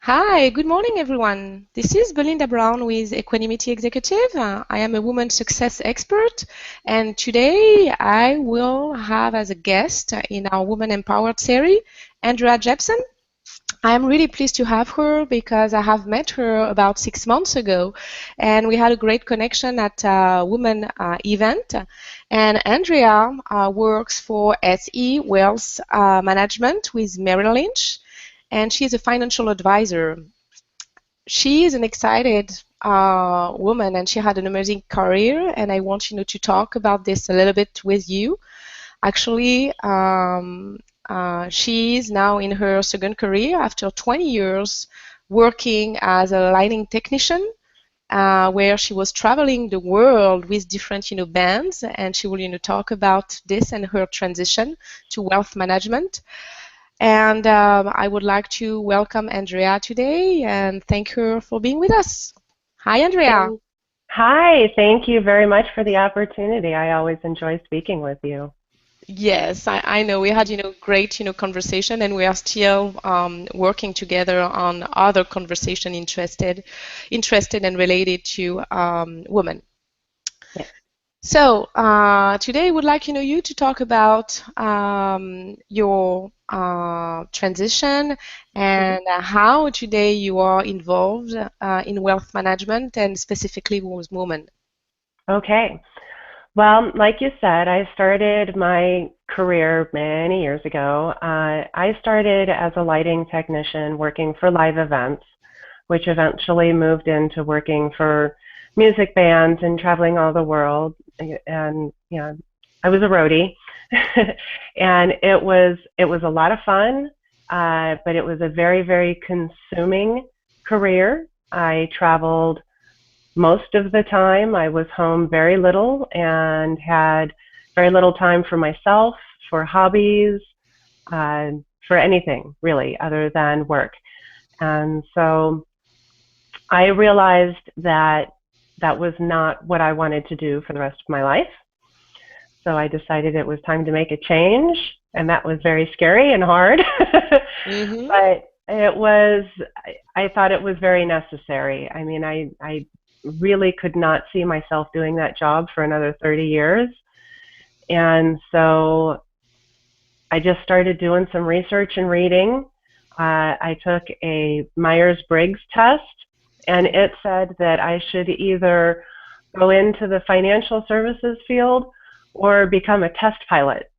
Hi, good morning, everyone. This is Belinda Brown with Equanimity Executive. I am a woman success expert, and today I will have as a guest in our Woman Empowered series, Andrea Jepson. I am really pleased to have her because I have met her about 6 months ago, and we had a great connection at a women event. And Andrea works for SE Wealth Management with Merrill Lynch, and she is a financial advisor. She is an excited woman, and she had an amazing career, and I want to talk about this a little bit with you. Actually, she is now in her second career after 20 years working as a lighting technician, where she was traveling the world with different bands, and she will talk about this and her transition to wealth management. And I would like to welcome Andrea today and thank her for being with us. Hi, Andrea. Thank- Hi, thank you very much for the opportunity. I always enjoy speaking with you. Yes, I know we had, great, conversation, and we are still working together on other conversation interested and related to women. Yes. So today, I would like you to talk about your transition Mhm. and how today you are involved in wealth management and specifically with women. Okay. Well, like you said, I started my career many years ago. I started as a lighting technician working for live events, which eventually moved into working for music bands and traveling all the world. And I was a roadie, and it was a lot of fun, but it was a very, very consuming career. I traveled most of the time. I was home very little and had very little time for myself, for hobbies, uh, for anything really other than work. And so I realized that that was not what I wanted to do for the rest of my life. So I decided it was time to make a change, and that was very scary and hard. Mm-hmm. But I thought it was very necessary. I mean, I really could not see myself doing that job for another 30 years. And so I just started doing some research and reading. I took a Myers-Briggs test, and it said that I should either go into the financial services field or become a test pilot.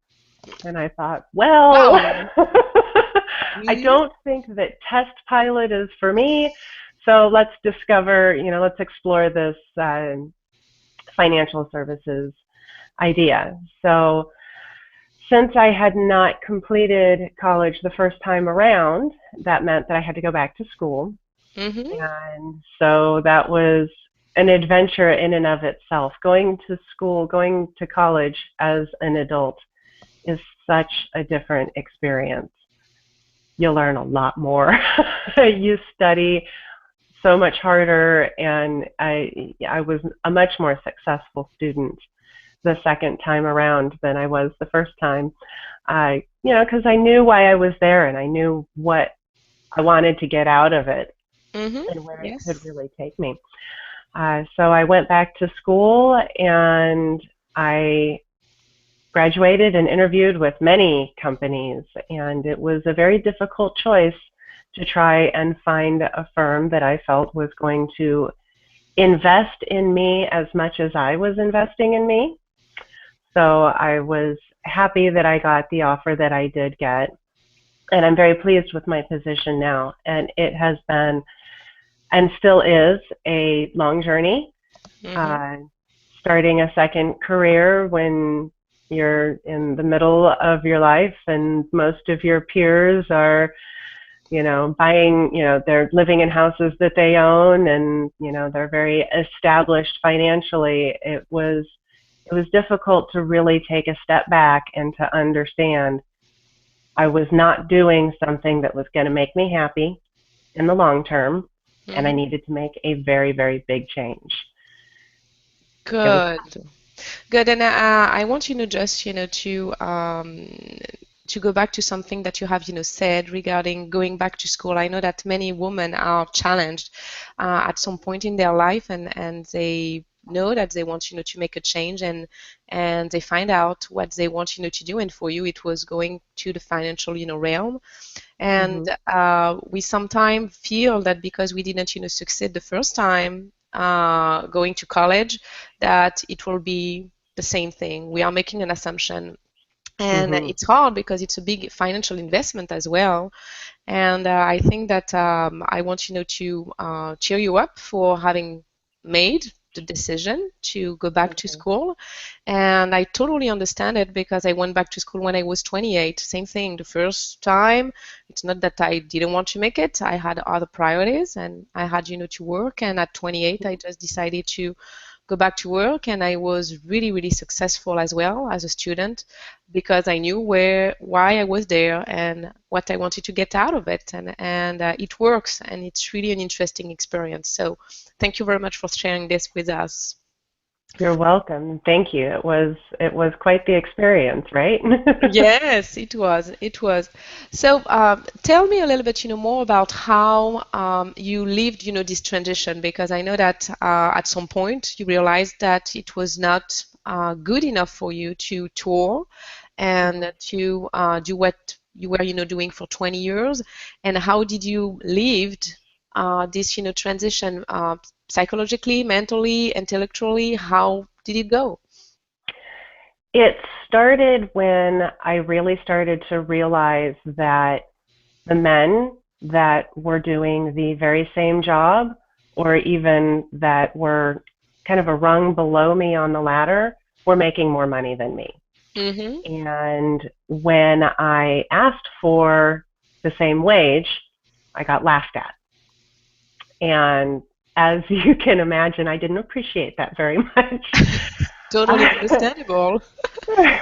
And I thought, well, Wow. I Mm-hmm. don't think that test pilot is for me. So let's explore this financial services idea. So since I had not completed college the first time around, that meant that I had to go back to school. Mm-hmm. And so that was an adventure in and of itself. Going to school, going to college as an adult is such a different experience. You learn a lot more. You study so much harder, and I was a much more successful student the second time around than I was the first time. Because I knew why I was there and I knew what I wanted to get out of it Mm-hmm. and where it could Yes. really take me. So I went back to school and I graduated and interviewed with many companies, and it was a very difficult choice to try and find a firm that I felt was going to invest in me as much as I was investing in me. So I was happy that I got the offer that I did get, and I'm very pleased with my position now. And it has been and still is a long journey. Mm-hmm. Uh, Starting a second career when you're in the middle of your life and most of your peers are, buying, they're living in houses that they own and, they're very established financially. It was difficult to really take a step back and to understand I was not doing something that was going to make me happy in the long term, and I Mm-hmm. needed to make a very, very big change. It was Good. Good. And I want just, to go back to something that you have, said regarding going back to school. I know that many women are challenged at some point in their life, and they know that they want, to make a change, and they find out what they want, to do. And for you, it was going to the financial, realm. And we sometimes feel that because we didn't, succeed the first time going to college, that it will be the same thing. We are making an assumption. And it's hard because it's a big financial investment as well. And I think that I want, to cheer you up for having made the decision to go back to school. And I totally understand it because I went back to school when I was 28. Same thing. The first time, it's not that I didn't want to make it. I had other priorities and I had, to work. And at 28, I just decided to go back to work, and I was really, really successful as well as a student because I knew why I was there and what I wanted to get out of it, and it works, and it's really an interesting experience. So thank you very much for sharing this with us. You're welcome. Thank you. It was quite the experience, right? Yes, it was. It was. So tell me a little bit, more about how you lived, this transition, because I know that at some point you realized that it was not good enough for you to tour and to do what you were, doing for 20 years. And how did you live this, transition psychologically, mentally, intellectually? How did it go? It started when I really started to realize that the men that were doing the very same job, or even that were kind of a rung below me on the ladder, were making more money than me. And when I asked for the same wage, I got laughed at. And as you can imagine, I didn't appreciate that very much. Totally understandable.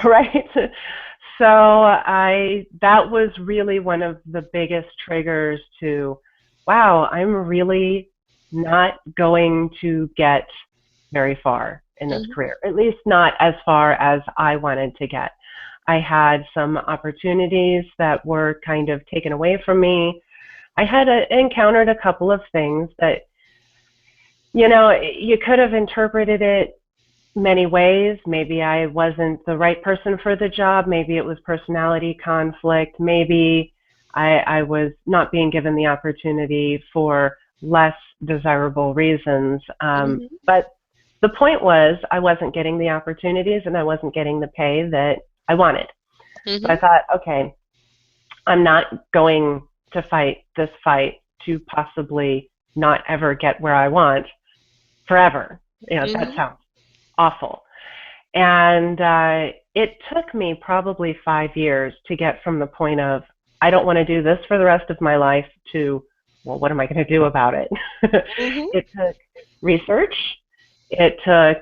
Right. So that was really one of the biggest triggers to, wow, I'm really not going to get very far in this career, at least not as far as I wanted to get. I had some opportunities that were kind of taken away from me. I had encountered a couple of things that, you could have interpreted it many ways. Maybe I wasn't the right person for the job. Maybe it was personality conflict. Maybe I was not being given the opportunity for less desirable reasons. But the point was I wasn't getting the opportunities and I wasn't getting the pay that I wanted. So I thought, okay, I'm not going to fight this fight to possibly not ever get where I want forever. That sounds awful. And it took me probably 5 years to get from the point of, I don't want to do this for the rest of my life, to, well, what am I going to do about it? It took research. It took,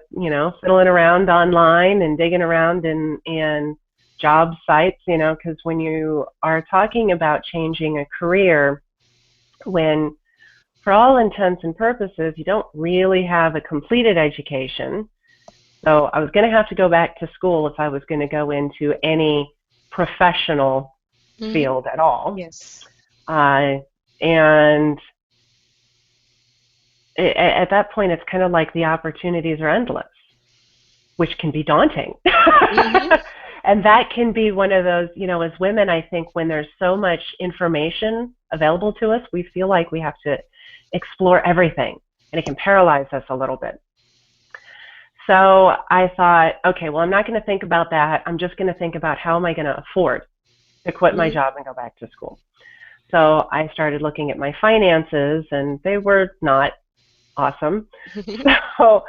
fiddling around online and digging around in job sites, because when you are talking about changing a career, when for all intents and purposes, you don't really have a completed education. So I was going to have to go back to school if I was going to go into any professional field at all. Yes. And at that point, it's kind of like the opportunities are endless, which can be daunting. And that can be one of those, as women, I think when there's so much information available to us, we feel like we have to explore everything, and it can paralyze us a little bit. So I thought, okay, well, I'm not going to think about that. I'm just going to think about how am I going to afford to quit my job and go back to school. So I started looking at my finances, and they were not awesome. So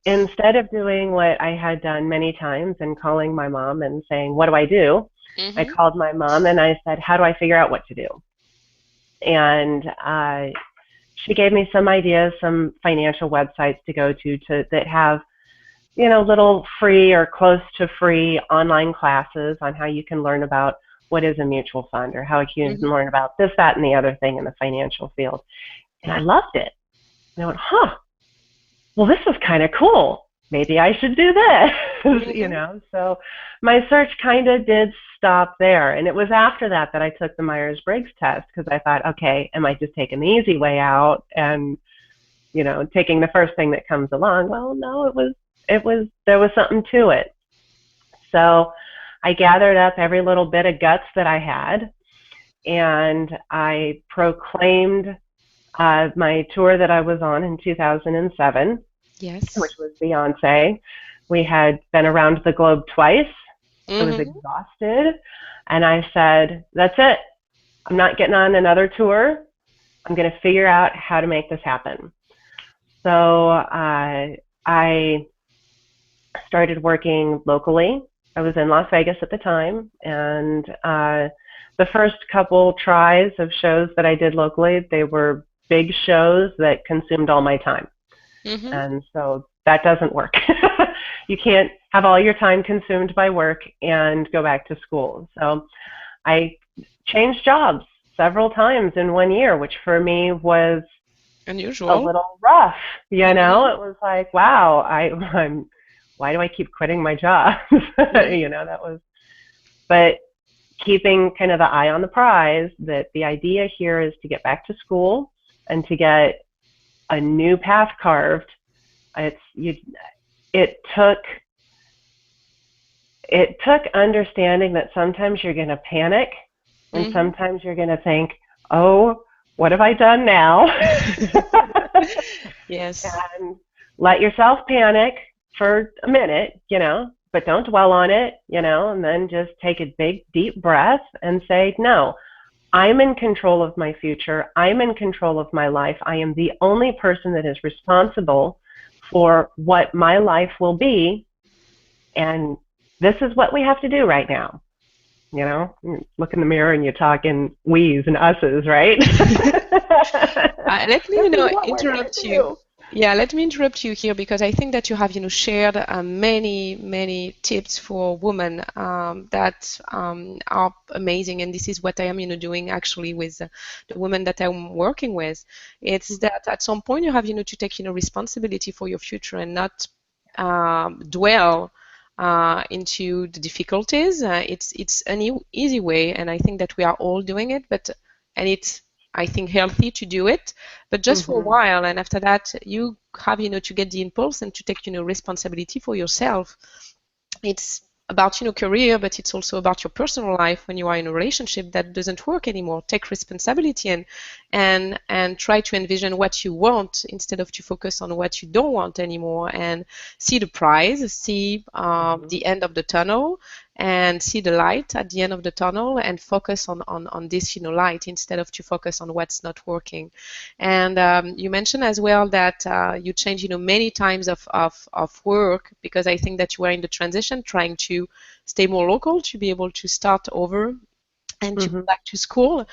instead of doing what I had done many times and calling my mom and saying, what do I do? I called my mom and I said, how do I figure out what to do? And she gave me some ideas, some financial websites to go to that have, little free or close to free online classes on how you can learn about what is a mutual fund, or how you can learn about this, that, and the other thing in the financial field. And I loved it. And I went, well, this is kind of cool. maybe I should do this, Mhm. So my search kind of did stop there. And it was after that that I took the Myers-Briggs test because I thought, okay, am I just taking the easy way out and, taking the first thing that comes along? Well, no, there was something to it. So I gathered up every little bit of guts that I had and I proclaimed my tour that I was on in 2007, which Yes. was Beyonce. We had been around the globe twice. I was Mhm. exhausted. And I said, that's it. I'm not getting on another tour. I'm going to figure out how to make this happen. So I started working locally. I was in Las Vegas at the time. And the first couple tries of shows that I did locally, they were big shows that consumed all my time. Mhm. And so that doesn't work. You can't have all your time consumed by work and go back to school. So I changed jobs several times in 1 year, which for me was a Unusual. little rough. Mhm. It was like, wow, why do I keep quitting my job? Mhm. That was, but keeping kind of the eye on the prize that the idea here is to get back to school and to get a new path carved. It's you it took understanding that sometimes you're going to panic and Mhm. sometimes you're going to think, oh, what have I done now? Yes. And let yourself panic for a minute, but don't dwell on it, and then just take a big, deep breath and say, no, I'm in control of my future. I'm in control of my life. I am the only person that is responsible for what my life will be. And this is what we have to do right now. You look in the mirror and you talk in we's and us's, right? Let me, This is what we're going interrupt to you. do. Yeah, let me interrupt you here because I think that you have, shared many, many tips for women that are amazing. And this is what I am, doing actually with the women that I'm working with. It's that at some point you have, to take, responsibility for your future and not dwell into the difficulties. It's an easy way, and I think that we are all doing it, and it's I think healthy to do it, but just for a Mm-hmm. while. And after that, you have, to get the impulse and to take, responsibility for yourself. It's about, career, but it's also about your personal life. When you are in a relationship that doesn't work anymore, take responsibility and try to envision what you want instead of to focus on what you don't want anymore, and see the prize, see Mm-hmm. the end of the tunnel, and see the light at the end of the tunnel, and focus on this, light, instead of to focus on what's not working. And you mentioned as well that you changed, many times of work, because I think that you were in the transition, trying to stay more local, to be able to start over and to go Mm-hmm. back to school.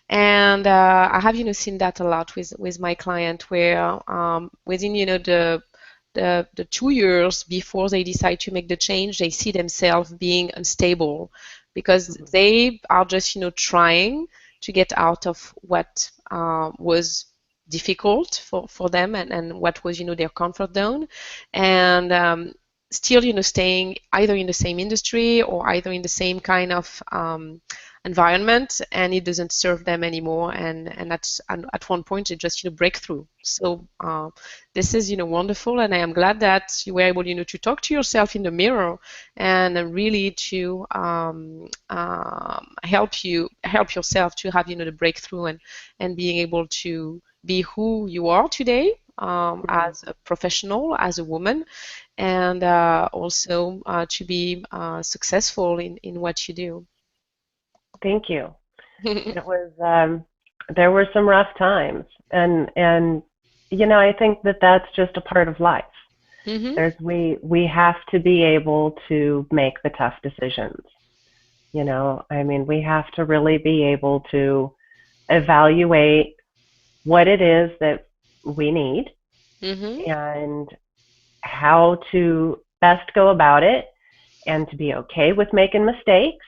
And I have, seen that a lot with my client, where within, the 2 years before they decide to make the change, they see themselves being unstable because Mm-hmm. they are just, trying to get out of what was difficult for them, and what was, their comfort zone. And still, staying either in the same industry or either in the same kind of environment, and it doesn't serve them anymore. And at one point it just, break through. So this is, wonderful, and I am glad that you were able, to talk to yourself in the mirror, and really to help yourself to have, the breakthrough, and being able to be who you are today, Mm-hmm. as a professional, as a woman, and also to be successful in what you do. Thank you. It was there were some rough times, and I think that that's just a part of life. Hmm. We have to be able to make the tough decisions. I mean, we have to really be able to evaluate what it is that we need Hmm. and how to best go about it, and to be okay with making mistakes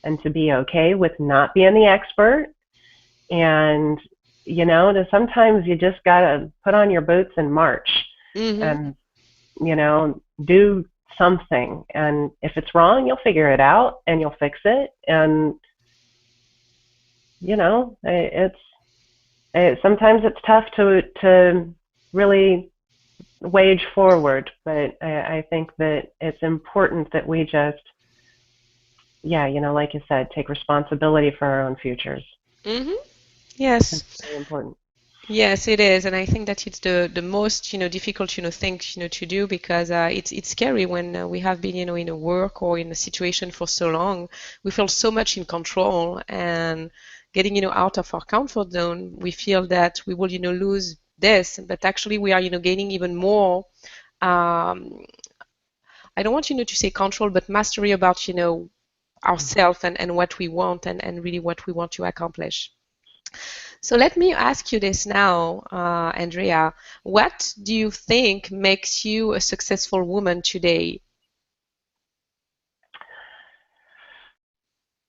and to be okay with not being the expert. And sometimes you just got to put on your boots and march. Hmm. And do something. And if it's wrong, you'll figure it out and you'll fix it. And, sometimes it's tough to really wage forward, but I think that it's important that we just, like you said, take responsibility for our own futures. Mm-hmm. Yes. It's very important. Yes, it is, and I think that it's the most difficult thing to do, because it's scary when we have been in a work or in a situation for so long. We feel so much in control, and getting out of our comfort zone, we feel that we will lose this, but actually we are gaining even more. Um, I don't want to say control, but mastery about ourselves and what we want, and really what we want to accomplish. So let me ask you this now, Andrea. What do you think makes you a successful woman today?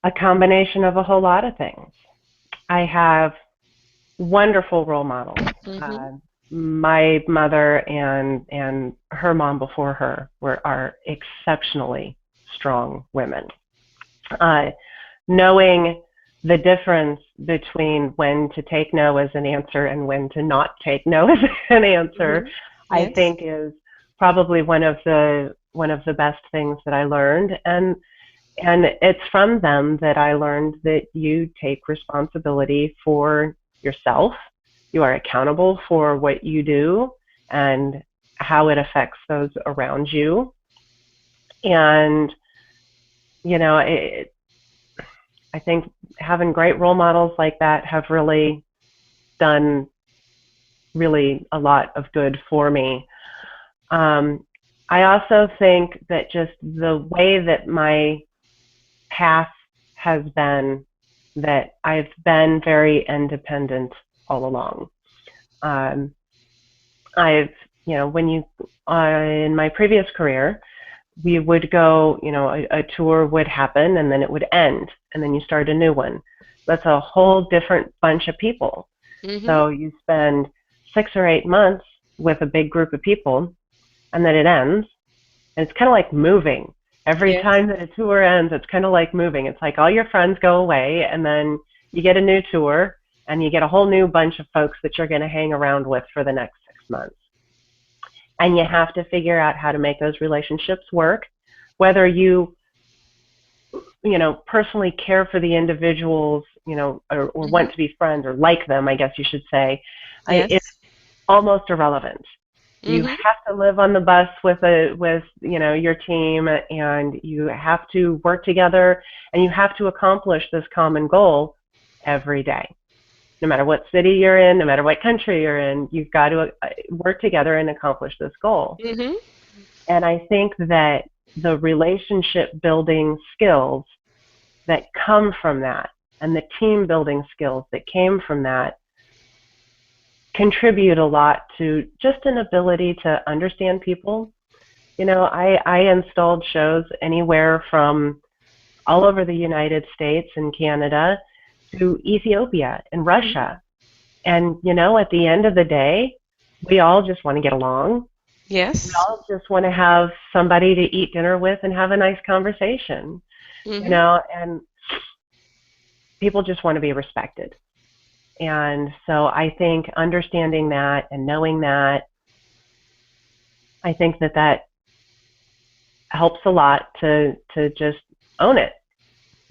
A combination of a whole lot of things. I have wonderful role models. Mm-hmm. My mother and her mom before her are exceptionally strong women. Knowing the difference between when to take no as an answer and when to not take no as an answer, Mm-hmm. I Yes. think is probably one of the best things that I learned. And it's from them that I learned that you take responsibility for yourself. You are accountable for what you do and how it affects those around you. And, I think having great role models like that have really done really a lot of good for me. I also think that just the way that my path has been, that I've been very independent all along. Um, I've, when you, in my previous career, we would go, a tour would happen and then it would end and then you start a new one. That's a whole different bunch of people. Mm-hmm. So you spend 6 or 8 months with a big group of people and then it ends. And it's kind of like moving. Every Yes. time that a tour ends, it's kind of like moving. It's like all your friends go away and then you get a new tour and you get a whole new bunch of folks that you're going to hang around with for the next 6 months. And you have to figure out how to make those relationships work, whether you personally care for the individuals, or Mm-hmm. want to be friends or like them, I guess you should say. It's Yes. almost irrelevant. You Mm-hmm. have to live on the bus with your team, and you have to work together, and you have to accomplish this common goal every day. No matter what city you're in, no matter what country you're in, you've got to work together and accomplish this goal. Mm-hmm. And I think that the relationship building skills that come from that and the team building skills that came from that contribute a lot to just an ability to understand people. I installed shows anywhere from all over the United States and Canada to Ethiopia and Russia. And, at the end of the day, we all just want to get along. We Yes. all just want to have somebody to eat dinner with and have a nice conversation, Mm-hmm. and people just want to be respected. And so I think understanding that and knowing that, I think that helps a lot to just own it,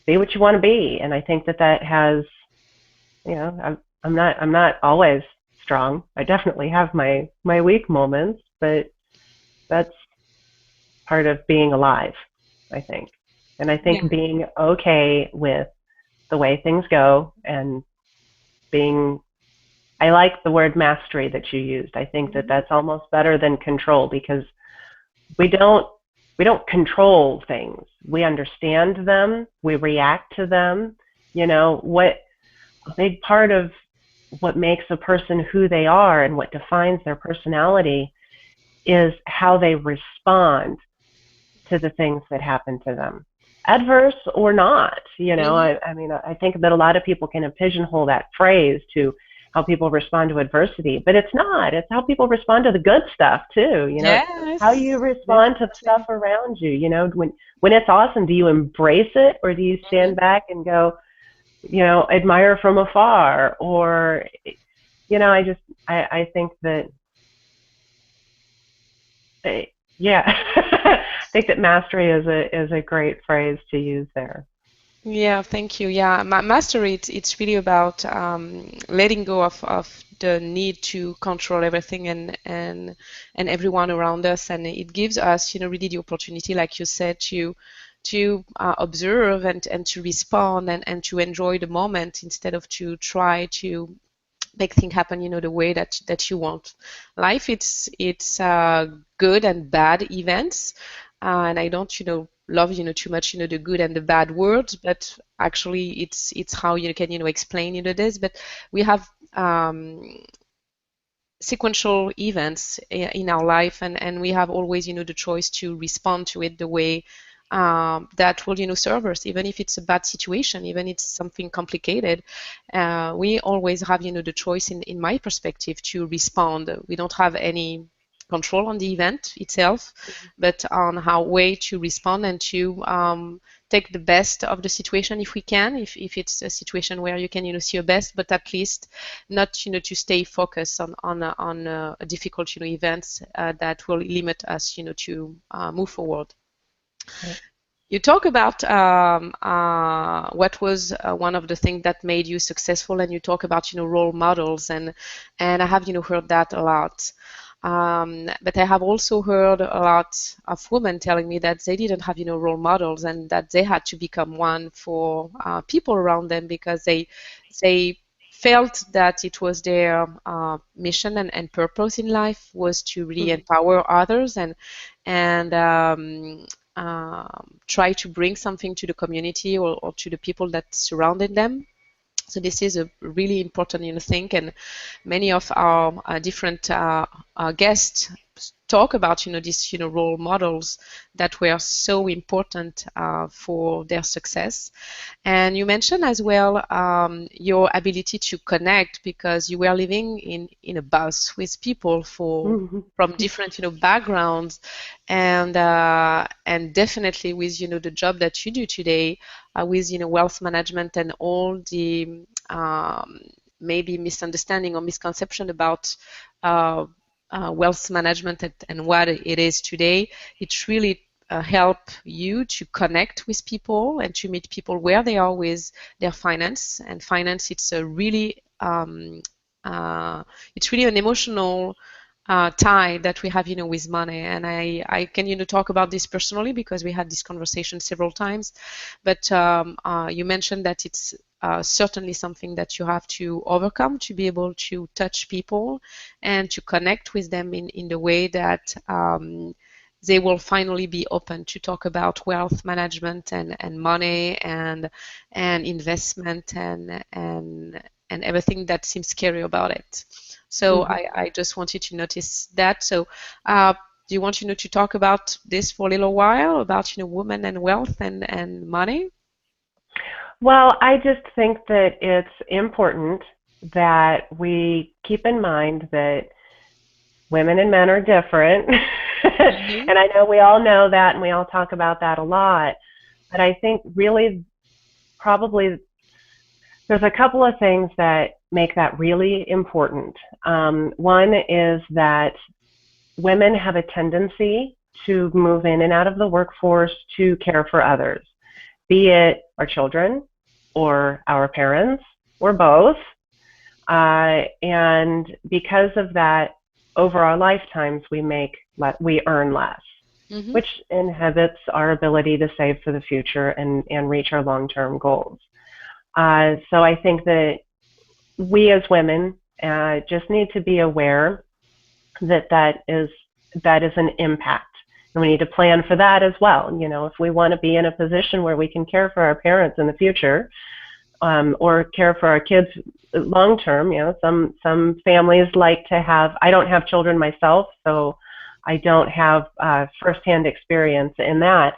be what you want to be. And I think that has, I'm not always strong. I definitely have my weak moments, but that's part of being alive, I think. And I Yeah. think being okay with the way things go and being, I like the word mastery that you used. I think that Mm-hmm. that's almost better than control, because we don't we don't control things. We understand them, we react to them. What a big part of what makes a person who they are and what defines their personality is how they respond to the things that happen to them, adverse or not. Mm-hmm. I mean, I think that a lot of people kind of pigeonhole that phrase to how people respond to adversity, but it's not. It's how people respond to the good stuff too. It's how you Yes, respond to stuff definitely. around you. When it's awesome, do you embrace it, or do you stand Mhm. back and go, admire from afar? Or, I think that, uh, yeah, I think that mastery is a great phrase to use there. Yeah, thank you. Yeah, mastery, it's really about letting go of the need to control everything and everyone around us, and it gives us, really the opportunity, like you said, to observe and to respond and to enjoy the moment instead of to try to make things happen, the way that you want. Life, it's good and bad events, and I don't, love, too much, the good and the bad words, but actually, it's how you can, explain, this. But we have sequential events in our life, and we have always, the choice to respond to it the way that will, serve us, even if it's a bad situation, even if it's something complicated. We always have, the choice, in my perspective, to respond. We don't have any control on the event itself, but on how way to respond and to take the best of the situation if we can, if it's a situation where you can, see your best, but at least not, to stay focused on a difficult, events that will limit us, to move forward. Right. You talk about what was one of the things that made you successful, and you talk about, role models, and I have, heard that a lot. But I have also heard a lot of women telling me that they didn't have, role models, and that they had to become one for people around them, because they felt that it was their mission and purpose in life was to really Mhm. empower others and try to bring something to the community, or to the people that surrounded them. So this is a really important, thing, and many of our different guests talk about, these, role models that were so important for their success. And you mentioned as well your ability to connect, because you were living in a bus with people Mhm. from different, backgrounds, and definitely with, the job that you do today, with, wealth management and all the maybe misunderstanding or misconception about uh, wealth management and what it is today. It really help you to connect with people and to meet people where they are with their finance. And finance, it's really an emotional tie that we have, with money. And I can, talk about this personally, because we had this conversation several times. But you mentioned that it's certainly something that you have to overcome to be able to touch people and to connect with them in the way that they will finally be open to talk about wealth management and money and investment and everything that seems scary about it. So Mhm. I just wanted to notice that. So do you want, to talk about this for a little while, about, women and wealth and money? Well, I just think that it's important that we keep in mind that women and men are different. Hmm. And I know we all know that, and we all talk about that a lot. But I think really, probably, there's a couple of things that make that really important. One is that women have a tendency to move in and out of the workforce to care for others, be it our children or our parents or both. And because of that, over our lifetimes, we earn less, Hmm. which inhibits our ability to save for the future and reach our long-term goals. So I think that we as women just need to be aware that that is an impact. And we need to plan for that as well. If we want to be in a position where we can care for our parents in the future, or care for our kids long term, some families like to have. I don't have children myself, so I don't have firsthand experience in that.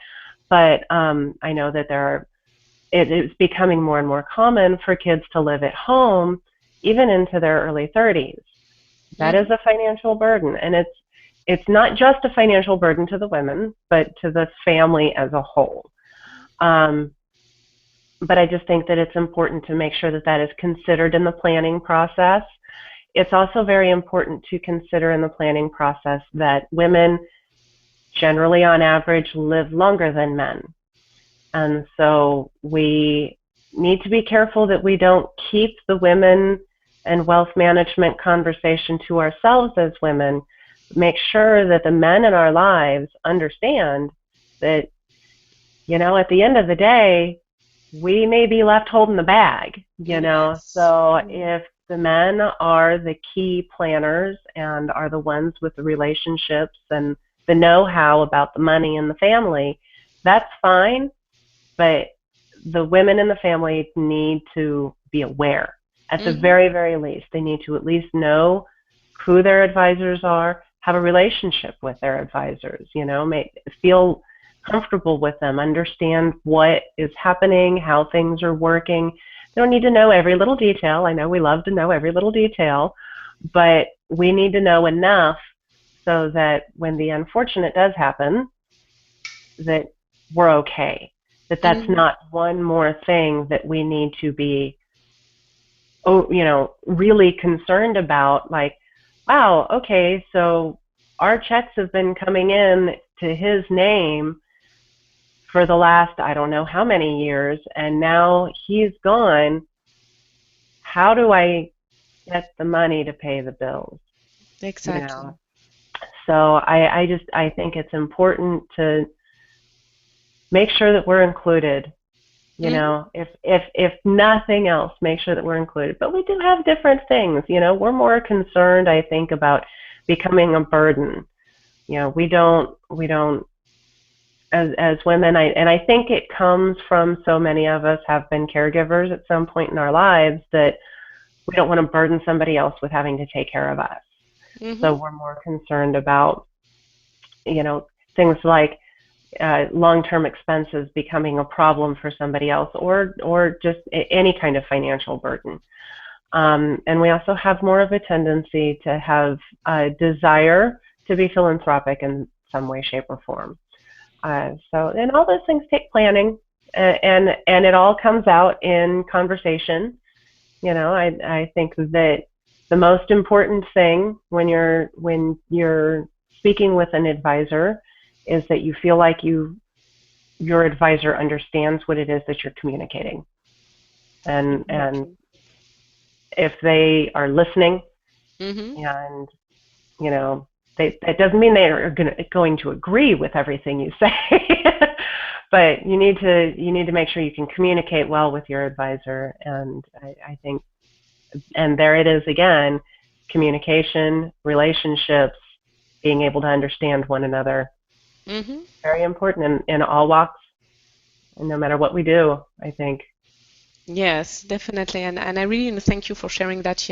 But I know that it is becoming more and more common for kids to live at home even into their early 30s. That is Mm-hmm. a financial burden, and it's not just a financial burden to the women, but to the family as a whole. Um, but I just think that it's important to make sure that that is considered in the planning process. It's also very important to consider in the planning process that women generally on average live longer than men. And so we need to be careful that we don't keep the women and wealth management conversation to ourselves as women. Make sure that the men in our lives understand that, at the end of the day, we may be left holding the bag, Yes. So if the men are the key planners and are the ones with the relationships and the know-how about the money in the family, that's fine. But the women in the family need to be aware. At the Mm-hmm. very, very least, they need to at least know who their advisors are, have a relationship with their advisors, feel comfortable with them, understand what is happening, how things are working. They don't need to know every little detail. I know we love to know every little detail, but we need to know enough so that when the unfortunate does happen, that we're okay. That that's Mm-hmm. not one more thing that we need to be, really concerned about. Like, wow, okay, so our checks have been coming in to his name for the last, I don't know how many years, and now he's gone. How do I get the money to pay the bills? You know. Exactly. So I think it's important to make sure that we're included. Mm-hmm. If nothing else, make sure that we're included. But we do have different things. We're more concerned, I think, about becoming a burden. We don't as women. I think it comes from so many of us have been caregivers at some point in our lives that we don't want to burden somebody else with having to take care of us. So Mm-hmm. we're more concerned about things like long-term expenses becoming a problem for somebody else, or just any kind of financial burden. And we also have more of a tendency to have a desire to be philanthropic in some way, shape, or form. And all those things take planning, and it all comes out in conversation. I think that the most important thing when you're speaking with an advisor is that you feel like your advisor understands what it is that you're communicating, and Exactly. if they are listening, Mm-hmm. and you know that doesn't mean they are going to agree with everything you say. But you need to make sure you can communicate well with your advisor. And I think, and there it is again, communication, relationships, being able to understand one another, Mm-hmm. very important in all walks, and no matter what we do, I think. Yes, definitely. And I really thank you for sharing that,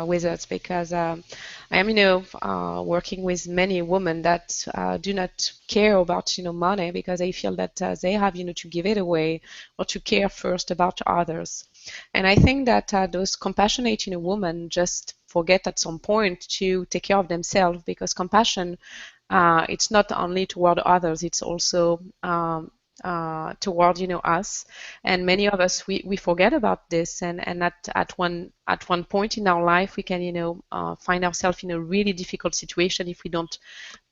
with us because I am, working with many women that do not care about, money because they feel that they have, to give it away or to care first about others. And I think that those compassionate, women just forget at some point to take care of themselves because compassion, it's not only toward others, it's also toward us, and many of us we forget about this, and at one point in our life we can find ourselves in a really difficult situation if we don't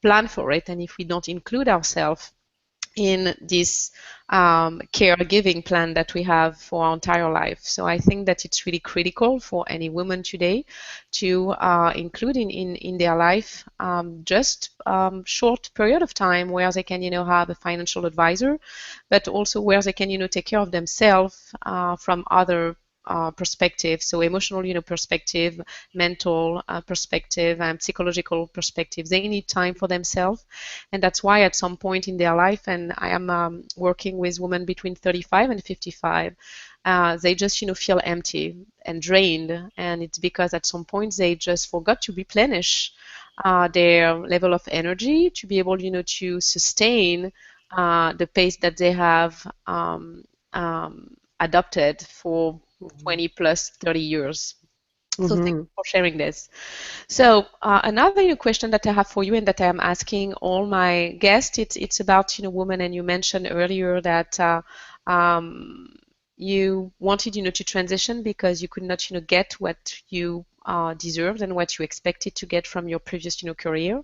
plan for it and if we don't include ourselves in this caregiving plan that we have for our entire life. So I think that it's really critical for any woman today to include in their life just short period of time where they can, have a financial advisor, but also where they can, take care of themselves from other perspective, so emotional, perspective, mental perspective, and psychological perspective. They need time for themselves, and that's why at some point in their life, and I am working with women between 35 and 55, they just feel empty and drained, and it's because at some point they just forgot to replenish their level of energy to be able to sustain the pace that they have adopted for Mhm. 20 plus 30 years. So thank Mhm. you for sharing this. So another question that I have for you and that I am asking all my guests, it's about women, and you mentioned earlier that um, you wanted to transition because you could not get what you deserved and what you expected to get from your previous career.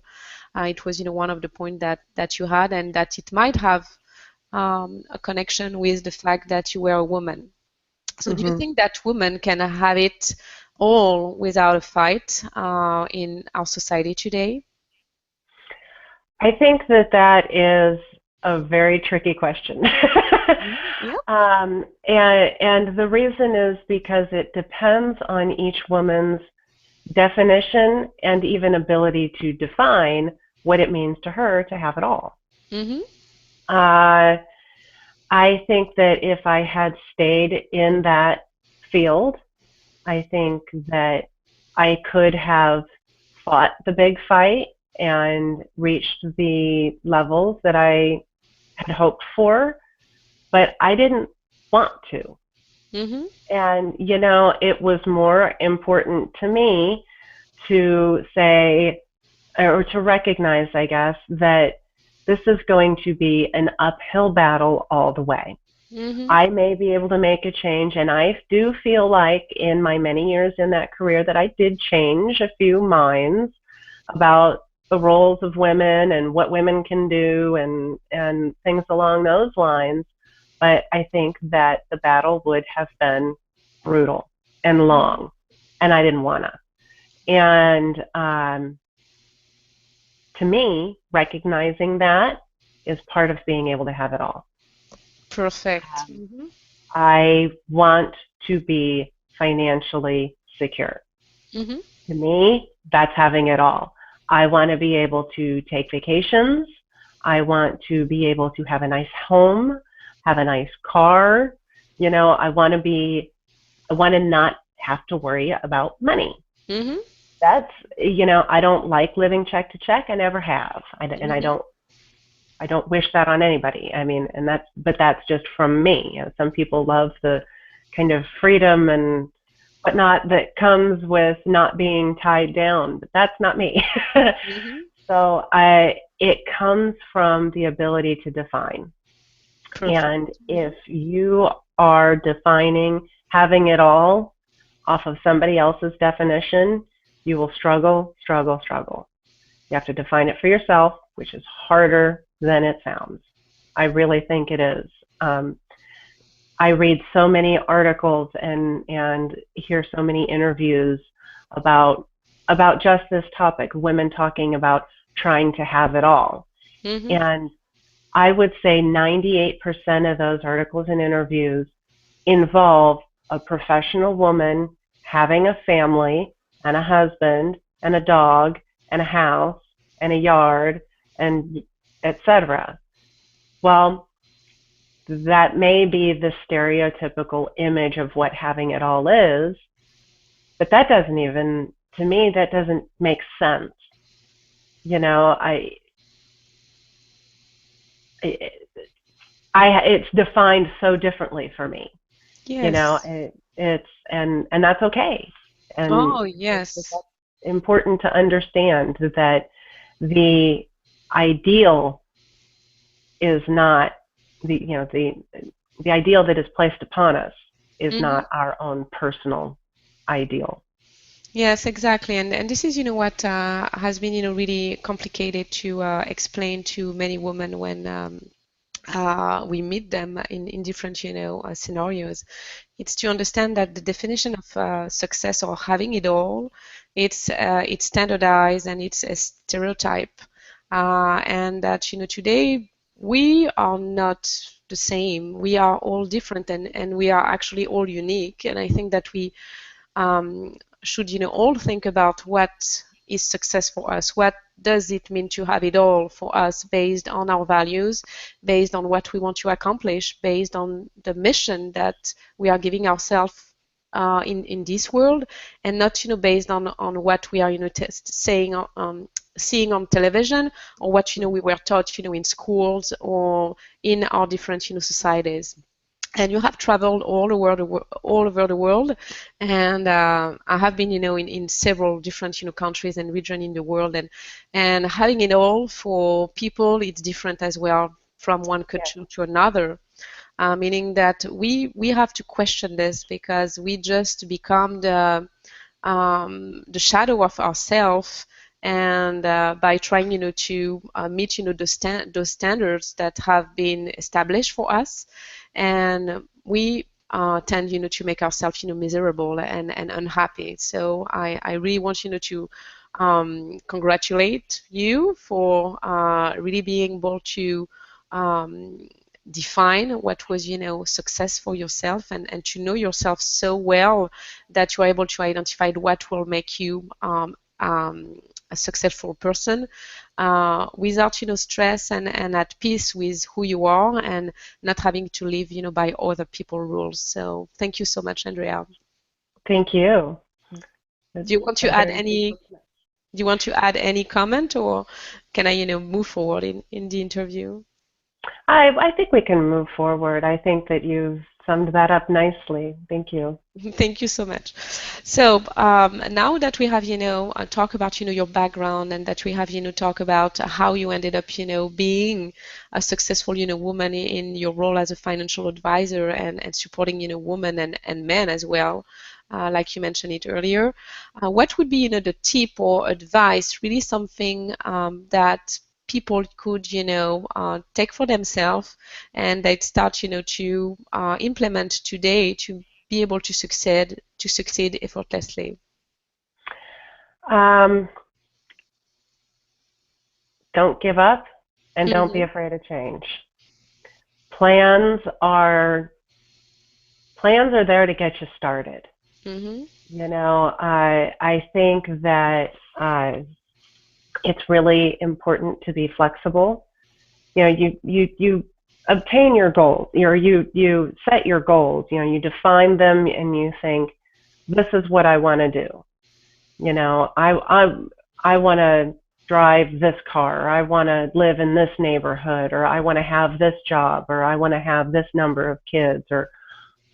It was one of the points that you had, and that it might have a connection with the fact that you were a woman. So do you Mhm. think that women can have it all without a fight in our society today? I think that that is a very tricky question. Mhm. Yeah. And the reason is because it depends on each woman's definition and even ability to define what it means to her to have it all. Mm-hmm. Uh, I think that if I had stayed in that field, I think that I could have fought the big fight and reached the levels that I had hoped for, but I didn't want to. Mm-hmm. And, it was more important to me to say, or to recognize, I guess, that this is going to be an uphill battle all the way. Mm-hmm. I may be able to make a change, and I do feel like in my many years in that career that I did change a few minds about the roles of women and what women can do and things along those lines. But I think that the battle would have been brutal and Mm-hmm. long, and I didn't wanna. And to me, recognizing that is part of being able to have it all. Perfect. Um, Mm-hmm. I want to be financially secure. Mm-hmm. To me, that's having it all. I want to be able to take vacations. I want to be able to have a nice home, have a nice car. I want to not have to worry about money. Mm-hmm. That's, I don't like living check to check. I never have. And Mm-hmm. I don't wish that on anybody. I mean, but that's just from me. Some people love the kind of freedom and whatnot that comes with not being tied down, but that's not me. Mm-hmm. So it comes from the ability to define. Perfect. And if you are defining having it all off of somebody else's definition, you will struggle, struggle, struggle. You have to define it for yourself, which is harder than it sounds. I really think it is. Um, I read so many articles and hear so many interviews about about just this topic, women talking about trying to have it all. Mm-hmm. And I would say 98% of those articles and interviews involve a professional woman having a family and a husband and a dog and a house and a yard and etc. Well, that may be the stereotypical image of what having it all is, but that doesn't even, to me, that doesn't make sense. You know, I, it's defined so differently for me. Yes. And that's okay. And Oh, I think that yes. that's important to understand that the ideal is not the ideal that is placed upon us is Mm-hmm. not our own personal ideal. Yes, exactly. And this is, what has been, really complicated to explain to many women when we meet them in different, scenarios. It's to understand that the definition of success or having it all, it's standardized and it's a stereotype, and that today we are not the same. We are all different, and we are actually all unique. And I think that we should all think about what is success for us. What does it mean to have it all for us based on our values, based on what we want to accomplish, based on the mission that we are giving ourselves in this world, and not based on what we are saying seeing on television, or what we were taught in schools or in our different societies. and you have traveled all over the world, and I have been, in several different, countries and regions in the world, and having it all for people, it's different as well from one Yeah. country to another. Meaning that we have to question this because we just become the shadow of ourselves, and by trying to meet those standards that have been established for us, and we tend to make ourselves miserable and unhappy. So I really want to congratulate you for really being able to um, define what was success for yourself, and to know yourself so well that you are able to identify what will make you a successful person, without stress, and at peace with who you are, and not having to live by other people's rules. So thank you so much, Andrea. Thank you. It's Do you want to a add very any beautiful connection. do you want to add any comment, or can I move forward in the interview? I think we can move forward. I think that you've summed that up nicely. Thank you. Thank you so much. So now that we have, talk about, your background, and that we have, talk about how you ended up, being a successful, woman in your role as a financial advisor, and supporting, women and men as well, like you mentioned it earlier. What would be, the tip or advice, really something that people could, take for themselves, and they'd start, to implement today to be able to succeed effortlessly. Um, don't give up and don't be Hmm. afraid of change. Plans are plans are there to get you started. Hmm. I think that it's really important to be flexible. You obtain your goals, you set your goals, you define them and you think, this is what I want to do. You know, I want to drive this car, or I want to live in this neighborhood, or I want to have this job, or I want to have this number of kids, or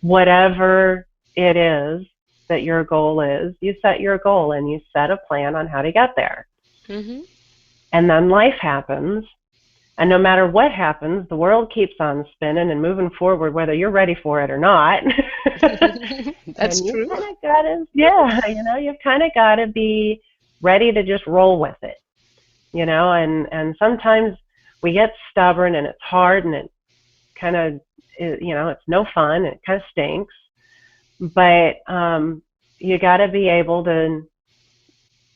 whatever it is that your goal is. You set your goal and you set a plan on how to get there. Hmm. And then life happens. And no matter what happens, the world keeps on spinning and moving forward, whether you're ready for it or not. That's And you true. kind of got to, yeah, you've kind of got to be ready to just roll with it, and sometimes we get stubborn and it's hard and it kind of, it's no fun and it kind of stinks. But you got to be able to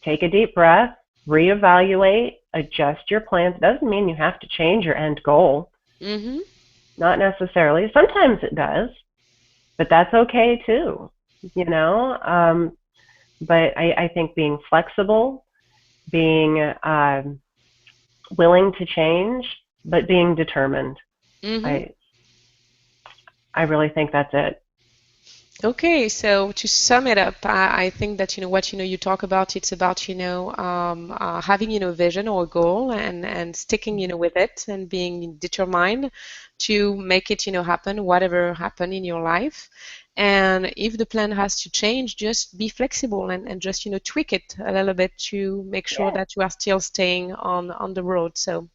take a deep breath, reevaluate, adjust your plans. It doesn't mean you have to change your end goal, Hmm. not necessarily. Sometimes it does, but that's okay too, you know. But I think being flexible, being willing to change, but being determined. Hmm. I I really think that's it. Okay, so to sum it up, I think that what you talk about. It's about having a vision or a goal, and sticking with it, and being determined to make it happen, whatever happen in your life. And if the plan has to change, just be flexible, and just tweak it a little bit to make sure Yeah. that you are still staying on the road. So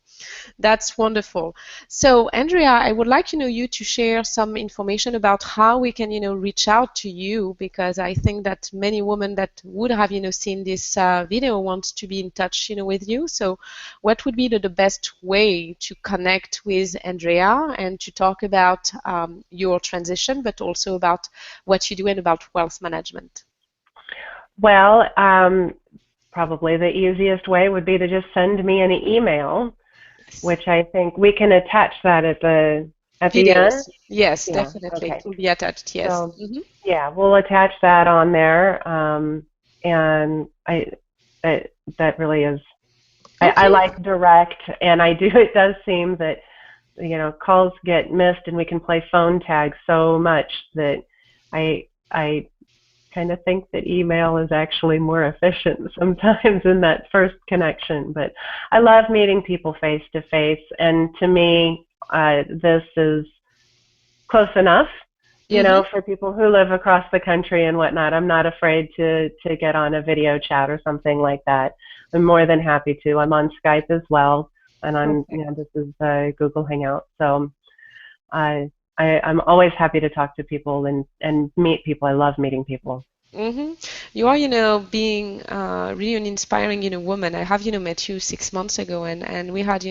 that's wonderful. So, Andrea, I would like, you to share some information about how we can, reach out to you, because I think that many women that would have, seen this video want to be in touch, with you. So, what would be the best way to connect with Andrea and to talk about your transition, but also about what you do and about wealth management? Well, probably the easiest way would be to just send me an email, Yes. which I think we can attach that at the end. Videos. Yes, Yeah. definitely. It Okay. will be attached. Yes. So Hmm. yeah, we'll attach that on there. And that that really is. I Okay. like direct, and I do. It does seem that calls get missed, and we can play phone tag so much that I kind of think that email is actually more efficient sometimes in that first connection. But I love meeting people face to face, and to me, this is close enough, Mm-hmm. for people who live across the country and whatnot. I'm not afraid to get on a video chat or something like that. I'm more than happy to. I'm on Skype as well, and Perfect. this is Google Hangout. So I'm always happy to talk to people and meet people. I love meeting people. Mm-hmm. You are, being really an inspiring, woman. I have, met you 6 months ago, and we had,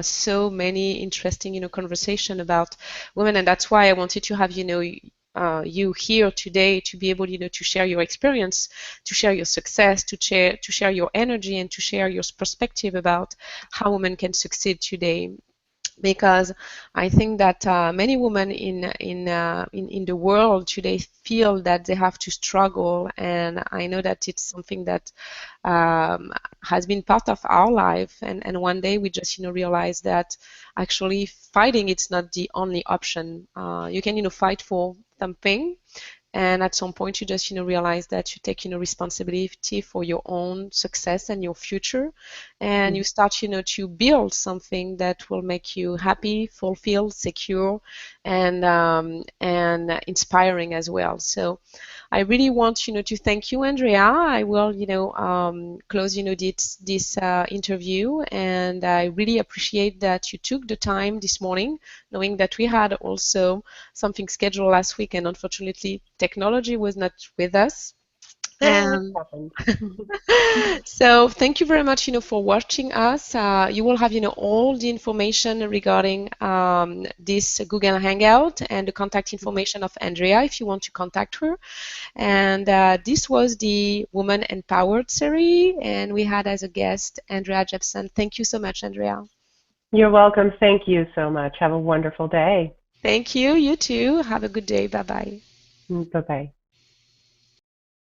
so many interesting, conversation about women, and that's why I wanted to have, you here today to be able, to share your experience, to share your success, to share your energy, and to share your perspective about how women can succeed today, because I think that many women in the world today feel that they have to struggle, and I know that it's something that um, has been part of our life, and one day we just realize that actually fighting it's not the only option. You can fight for something, and at some point you just realize that you take responsibility for your own success and your future, and you start to build something that will make you happy, fulfilled, secure, and inspiring as well. So I really want to thank you, Andrea. I will close this interview, and I really appreciate that you took the time this morning, knowing that we had also something scheduled last week, and unfortunately technology was not with us. It And happens. so thank you very much, for watching us. You will have, all the information regarding this Google Hangout and the contact information of Andrea if you want to contact her. And this was the Woman Empowered series, and we had as a guest Andrea Jepson. Thank you so much, Andrea. You're welcome. Thank you so much. Have a wonderful day. Thank you. You too. Have a good day. Bye bye. Bye bye.